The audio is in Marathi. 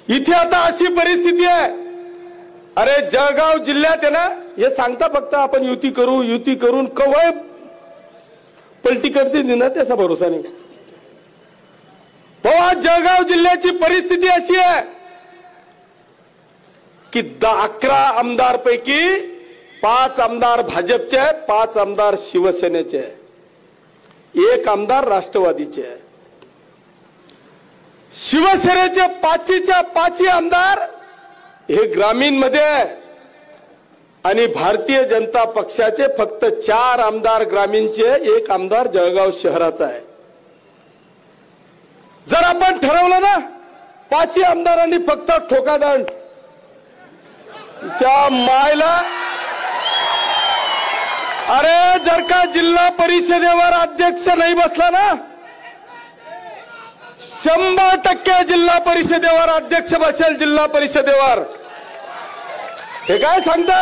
इथे आता अशी परिस्थिती आहे, अरे जळगाव जिल्ह्यात आहे ना, हे सांगता फक्त आपण युती करू, युती करून कवय पलटी करते ना, त्याचा भरोसा नाही। भाऊ आज जळगाव जिल्ह्याची परिस्थिती अशी आहे की 11 आमदार पैकी 5 आमदार भाजपचे, 5 आमदार शिवसेनेचे, 1 आमदार राष्ट्रवादीचे। शिवसेनेचे 5च्या 5 आमदार हे ग्रामीण मध्ये आणि भारतीय जनता पक्षाचे फक्त 4 आमदार ग्रामीणचे, 1 आमदार जळगाव शहराचा आहे। जर आपण ठरवलं ना 5 आमदारांनी फक्त ठोकादंड च्या मायला, अरे जर का जिल्हा परिषदेवर अध्यक्ष नाही बसला ना, 100% जिल्हा परिषदेवर अध्यक्ष बसेल जिल्हा परिषदेवर। हे काय सांगता?